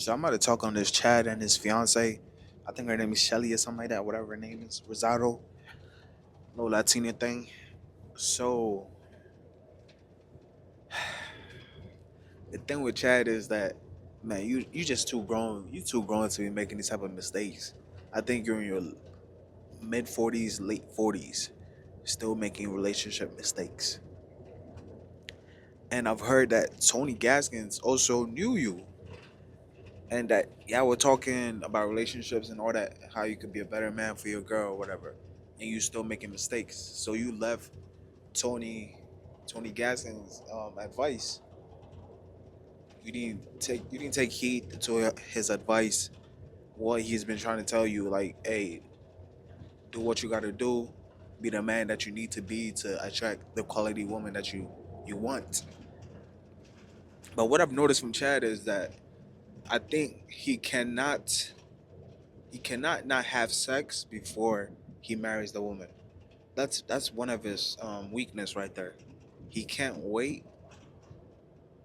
So I'm about to talk on this Chad and his fiance. I think her name is Shelly or something like that, whatever her name is. Rosado, no Latina thing. So the thing with Chad is that, man, you just too grown. You too grown to be making these type of mistakes. I think you're in your mid 40s, late 40s, still making relationship mistakes. And I've heard that Tony Gaskins also knew you, and that y'all were talking about relationships and all that, how you could be a better man for your girl or whatever, and you still making mistakes. So you left Tony Tony Gaskins' advice. You didn't take heed to his advice. What he's been trying to tell you, like, hey, do what you got to do, be the man that you need to be to attract the quality woman that you want. But what I've noticed from Chad is that I think he cannot not have sex before he marries the woman. That's one of his weakness right there. He can't wait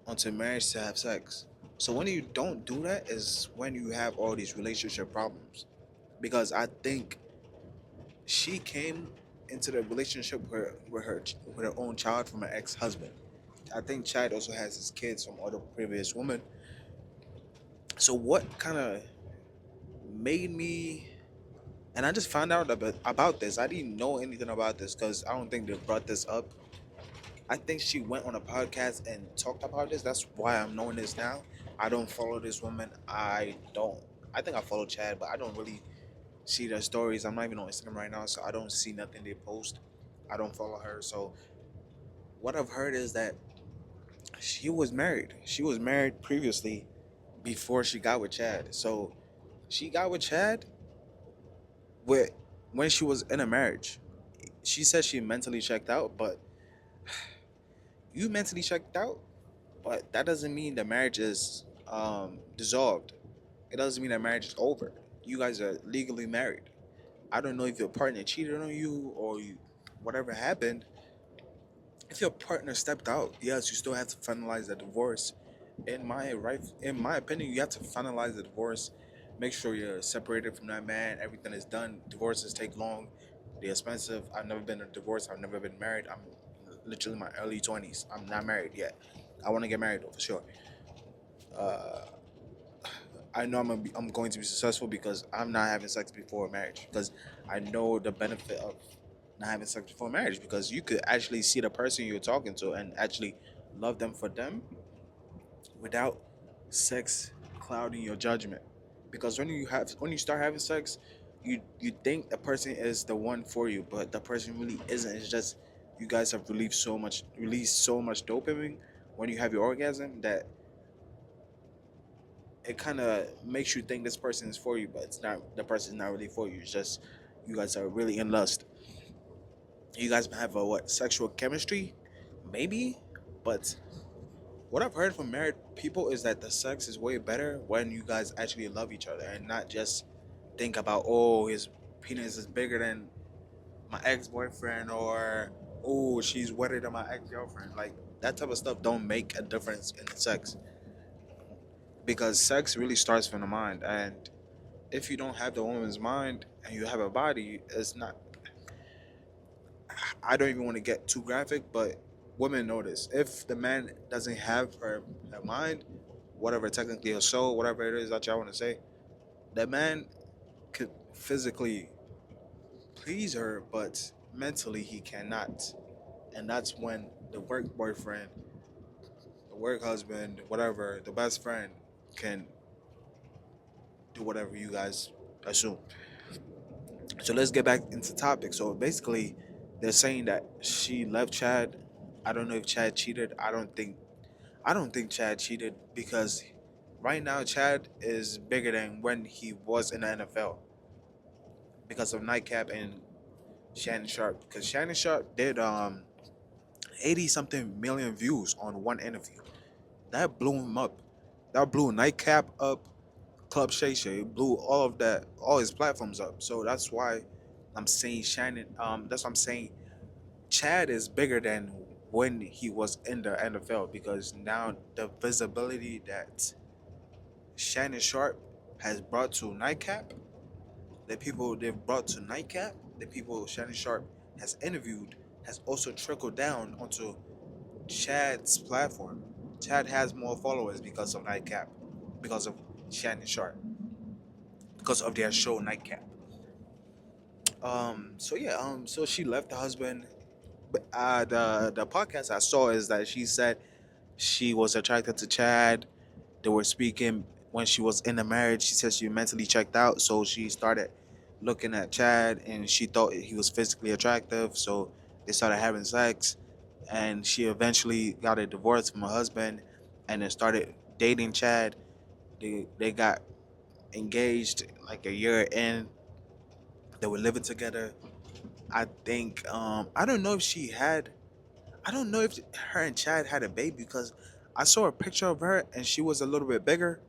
until marriage to have sex. So when you don't do that is when you have all these relationship problems. Because I think she came into the relationship with her own child from her ex-husband. I think Chad also has his kids from other previous women. So what kind of made me, and I just found out about this. I didn't know anything about this because I don't think they brought this up. I think she went on a podcast and talked about this. That's why I'm knowing this now. I don't follow this woman. I don't. I think I follow Chad, but I don't really see their stories. I'm not even on Instagram right now, so I don't see nothing they post. I don't follow her. So what I've heard is that she was married. She was married previously before she got with Chad. So she got with Chad with when she was in a marriage. She said she mentally checked out, but you mentally checked out, but that doesn't mean the marriage is dissolved. It doesn't mean that marriage is over. You guys are legally married. I don't know if your partner cheated on you or whatever happened. If your partner stepped out, yes, you still have to finalize the divorce. In my opinion, you have to finalize the divorce. Make sure you're separated from that man. Everything is done. Divorces take long. They're expensive. I've never been a divorce. I've never been married. I'm literally in my early 20s. I'm not married yet. I want to get married though for sure. Uh, I know I'm going to be successful because I'm not having sex before marriage. Because I know the benefit of not having sex before marriage. Because you could actually see the person you're talking to and actually love them for them without sex clouding your judgment. Because when you start having sex, you think the person is the one for you, but the person really isn't. It's just you guys have released so much dopamine when you have your orgasm that it kind of makes you think this person is for you, but it's not. The person is not really for you. It's just you guys are really in lust. You guys have a what sexual chemistry, maybe, but what I've heard from married people is that the sex is way better when you guys actually love each other and not just think about, oh, his penis is bigger than my ex boyfriend, or oh, she's wetter than my ex girlfriend. Like that type of stuff don't make a difference in sex, because sex really starts from the mind. And if you don't have the woman's mind and you have a body, it's not. I don't even want to get too graphic, but women know this. If the man doesn't have her mind, whatever technically her soul, whatever it is that y'all want to say, that man could physically please her, but mentally he cannot. And that's when the work boyfriend, the work husband, whatever, the best friend can do whatever you guys assume. So let's get back into topic. So basically, they're saying that she left Chad. I don't know if Chad cheated. I don't think Chad cheated because right now Chad is bigger than when he was in the NFL because of Nightcap and Shannon Sharp. Because Shannon Sharp did 80 something million views on one interview. That blew him up. That blew Nightcap up, Club Shay Shay, blew all of that, all his platforms up. So that's why I'm saying Shannon. That's what I'm saying. Chad is bigger than when he was in the NFL because now the visibility that Shannon Sharp has brought to Nightcap, the people they've brought to Nightcap, the people Shannon Sharp has interviewed, has also trickled down onto Chad's platform. Chad has more followers because of Nightcap, because of Shannon Sharp, because of their show Nightcap. So she left the husband. But the podcast I saw is that she said she was attracted to Chad. They were speaking when she was in the marriage. She said she mentally checked out, so she started looking at Chad, and she thought he was physically attractive. So they started having sex, and she eventually got a divorce from her husband, and then started dating Chad. They got engaged like a year in. They were living together. I think I don't know if she had. I don't know if her and Chad had a baby because I saw a picture of her and she was a little bit bigger,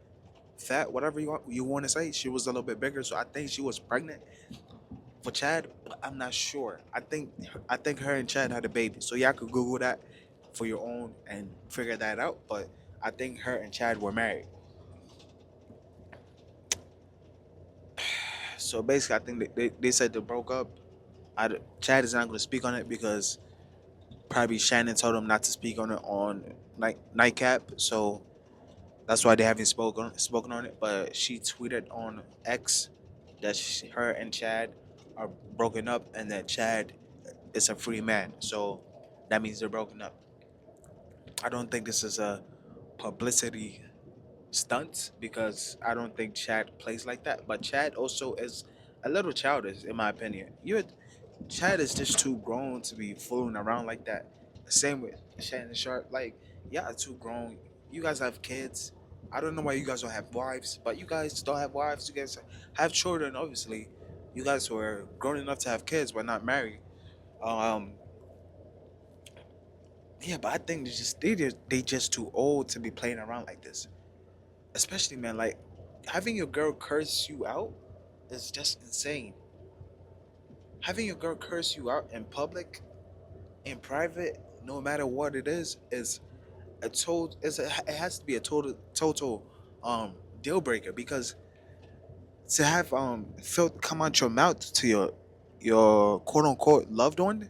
fat, whatever you want to say. She was a little bit bigger, so I think she was pregnant for Chad, but I'm not sure. I think her and Chad had a baby, so y'all could Google that for your own and figure that out. But I think her and Chad were married. So basically, I think they said they broke up. Chad is not going to speak on it because probably Shannon told him not to speak on it on Nightcap. So that's why they haven't spoken on it. But she tweeted on X that her and Chad are broken up and that Chad is a free man. So that means they're broken up. I don't think this is a publicity stunt because I don't think Chad plays like that. But Chad also is a little childish, in my opinion. Chad is just too grown to be fooling around like that. Same with Shannon Sharp. Like, yeah, too grown. You guys have kids. I don't know why you guys don't have wives, but you guys don't have wives. You guys have children, obviously. You guys were grown enough to have kids, but not married. Um, yeah, but I think they just too old to be playing around like this. Especially, man, like having your girl curse you out is just insane. Having your girl curse you out in public, in private, no matter what it is a total. It has to be a total deal breaker because to have filth come out your mouth to your quote unquote loved one,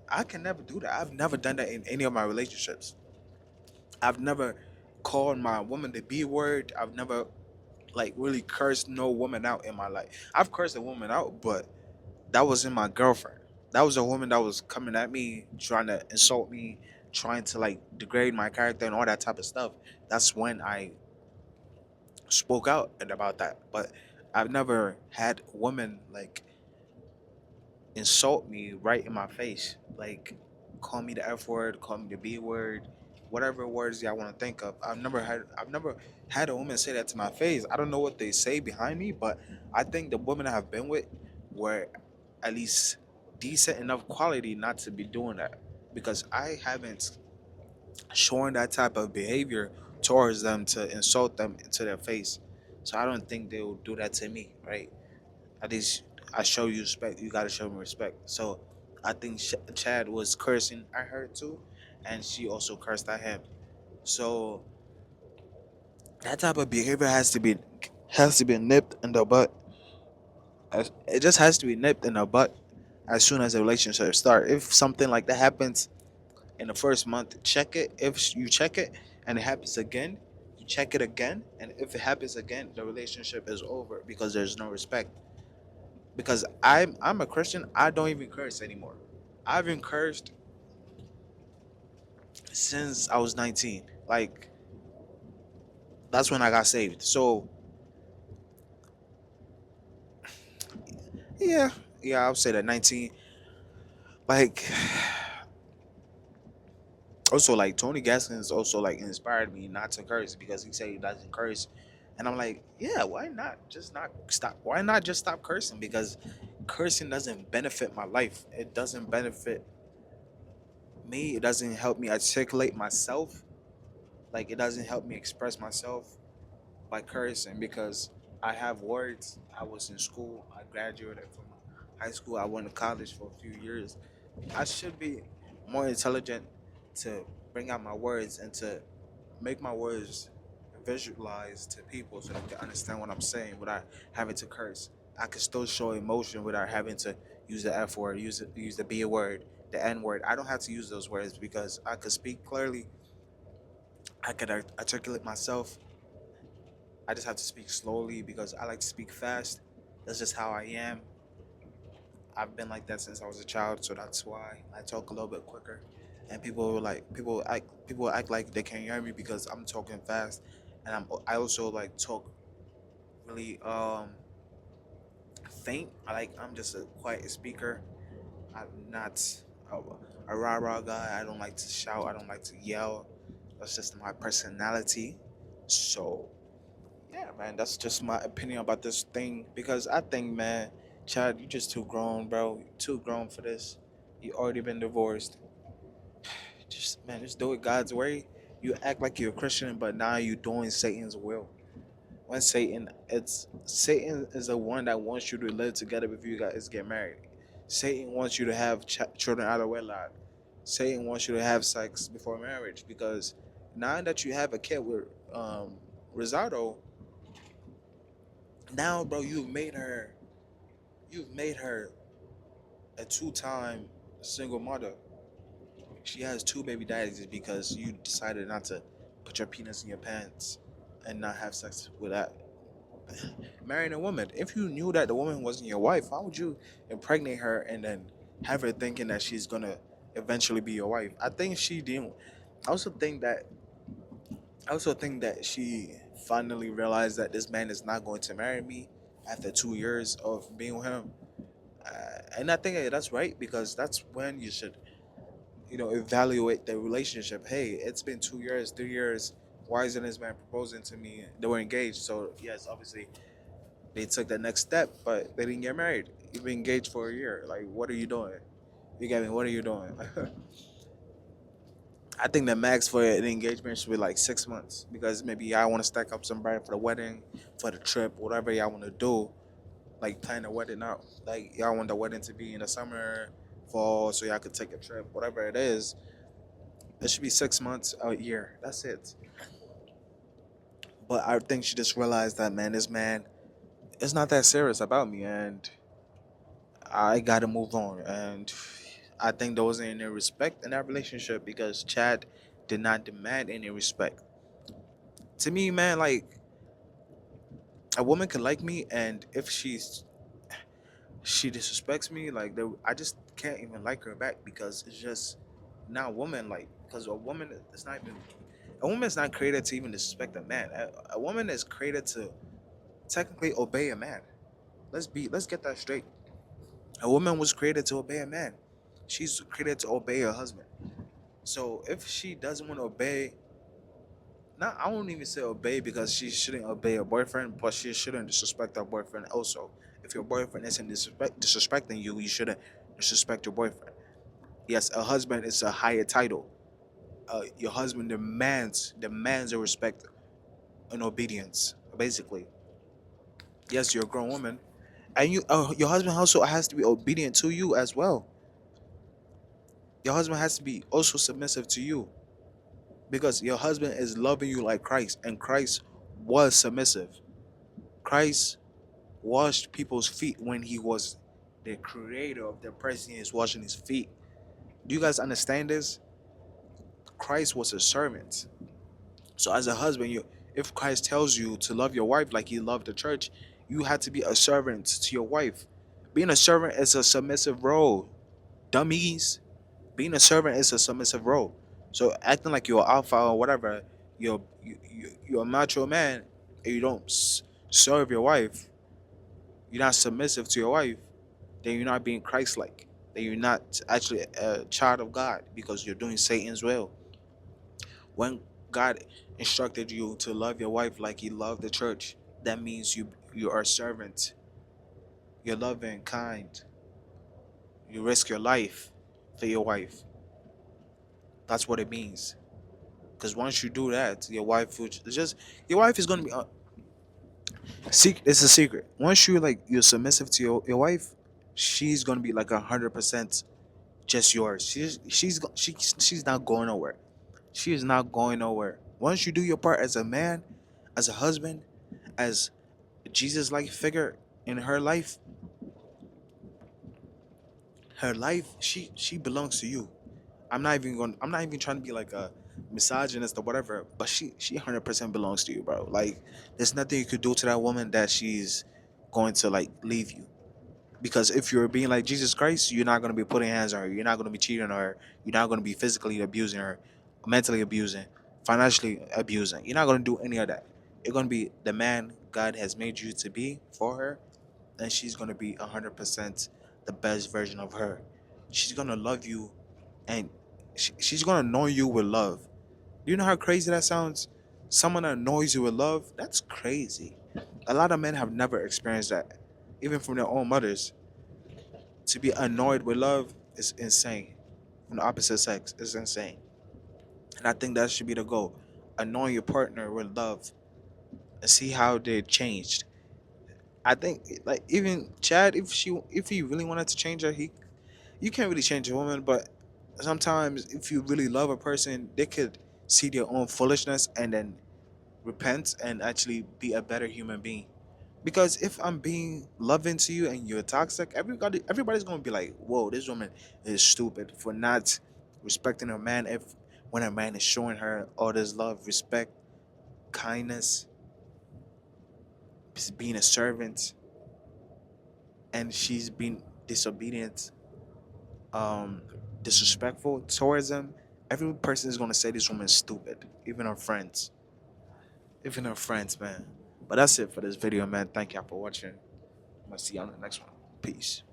I can never do that. I've never done that in any of my relationships. I've never called my woman the B word. I've never like really cursed no woman out in my life. I've cursed a woman out, but that wasn't my girlfriend. That was a woman that was coming at me, trying to insult me, trying to like degrade my character and all that type of stuff. That's when I spoke out and about that. But I've never had a woman like insult me right in my face, like call me the F word, call me the B word, whatever words y'all want to think of. I've never had a woman say that to my face. I don't know what they say behind me, but I think the women I have been with were at least decent enough quality not to be doing that because I haven't shown that type of behavior towards them to insult them to their face. So I don't think they will do that to me, right? At least I show you respect. You gotta show me respect. So I think Chad was cursing at her too, and she also cursed at him. So that type of behavior has to be nipped in the butt. It just has to be nipped in the butt as soon as the relationship start. If something like that happens in the first month, check it. If you check it and it happens again, you check it again, and if it happens again, the relationship is over because there's no respect. Because I'm a Christian, I don't even curse anymore. I've been cursed since I was 19. Like that's when I got saved. So yeah, yeah, I'll say that 19. Like also like Tony Gaskins also like inspired me not to curse because he said he doesn't curse. And I'm like, yeah, why not just not stop? Why not just stop cursing? Because cursing doesn't benefit my life. It doesn't benefit me. It doesn't help me articulate myself. Like it doesn't help me express myself by cursing because I have words. I was in school. I graduated from high school. I went to college for a few years. I should be more intelligent to bring out my words and to make my words visualize to people so they can understand what I'm saying without having to curse. I can still show emotion without having to use the F word, use the B word, the N word. I don't have to use those words because I could speak clearly. I could articulate myself. I just have to speak slowly because I like to speak fast. That's just how I am. I've been like that since I was a child, so that's why I talk a little bit quicker. And people act like they can't hear me because I'm talking fast, and I also like talk really faint. I'm just a quiet speaker. I'm not a rah rah guy. I don't like to shout. I don't like to yell. That's just my personality. So yeah, man, that's just my opinion about this thing because I think, man, Chad, you just too grown, bro. You too grown for this. You already been divorced. Just man, just do it God's way. You act like you're a Christian, but now you're doing Satan's will. When Satan is the one that wants you to live together if you guys get married. Satan wants you to have children out of wedlock. Satan wants you to have sex before marriage because now that you have a kid with Risotto, now bro, you've made her a two-time single mother. She has two baby daddies because you decided not to put your penis in your pants and not have sex with that marrying a woman. If you knew that the woman wasn't your wife, why would you impregnate her and then have her thinking that she's gonna eventually be your wife? I think she didn't. I also think that I also think that she finally realized that this man is not going to marry me after 2 years of being with him. And I think that's right because that's when you should, evaluate the relationship. Hey, it's been 2 years, 3 years. Why isn't this man proposing to me? They were engaged, so yes, obviously they took the next step, but they didn't get married. You've been engaged for a year. Like, what are you doing? You get me? What are you doing? I think the max for an engagement should be like 6 months because maybe y'all want to stack up some bread for the wedding, for the trip, whatever y'all want to do. Like plan the wedding out. Like y'all want the wedding to be in the summer, fall, so y'all could take a trip, whatever it is. It should be 6 months, a year. That's it. But I think she just realized that man, this man is not that serious about me, and I gotta move on. And I think there wasn't any respect in that relationship because Chad did not demand any respect. To me, man, like a woman can like me, and if she disrespects me, like I just can't even like her back because it's just not a woman. Like because a woman is not created to even disrespect a man. A woman is created to technically obey a man. Let's get that straight. A woman was created to obey a man. She's created to obey her husband. So if she doesn't want to obey, not I won't even say obey because she shouldn't obey her boyfriend, but she shouldn't disrespect her boyfriend also. If your boyfriend isn't disrespecting you, you shouldn't disrespect your boyfriend. Yes, a husband is a higher title. Your husband demands a respect and obedience. Basically, yes, you're a grown woman, and your husband also has to be obedient to you as well. Your husband has to be also submissive to you because your husband is loving you like Christ, and Christ was submissive. Christ washed people's feet when he was the creator of the person is washing his feet. Do you guys understand this? Christ was a servant. So as a husband, if Christ tells you to love your wife like he loved the church, you have to be a servant to your wife. Being a servant is a submissive role. Dummies. Being a servant is a submissive role. So acting like you're alpha or whatever, you're a macho man and you don't serve your wife, you're not submissive to your wife, then you're not being Christ-like. Then you're not actually a child of God because you're doing Satan's will. When God instructed you to love your wife like He loved the church, that means you are a servant. You're loving, kind. You risk your life for your wife. That's what it means. Because once you do that, your wife is gonna be it's a secret. Once you're submissive to your wife, she's gonna be like 100% just yours. She's not going nowhere. She is not going nowhere. Once you do your part as a man, as a husband, as a Jesus-like figure in her life, she belongs to you. I'm not even trying to be like a misogynist or whatever, but she 100% belongs to you, bro. Like there's nothing you could do to that woman that she's going to like leave you. Because if you're being like Jesus Christ, you're not going to be putting hands on her. You're not going to be cheating on her. You're not going to be physically abusing her, mentally abusing, financially abusing. You're not going to do any of that. You're going to be the man God has made you to be for her, and she's going to be 100% the best version of her. She's going to love you, and she's going to annoy you with love. Do you know how crazy that sounds? Someone that annoys you with love? That's crazy. A lot of men have never experienced that, even from their own mothers. To be annoyed with love is insane. From the opposite sex is insane. And I think that should be the goal. Annoy your partner with love and see how they changed. I think like even Chad, if he really wanted to change her, he you can't really change a woman, but sometimes if you really love a person, they could see their own foolishness and then repent and actually be a better human being. Because if I'm being loving to you and you're toxic, everybody's gonna be like, "Whoa, this woman is stupid for not respecting her man." If when a man is showing her all this love, respect, kindness, being a servant, and she's being disobedient, um, disrespectful towards him, every person is gonna say this woman is stupid. Even her friends, man. But that's it for this video, man. Thank y'all for watching. I'm gonna see you on the next one. Peace.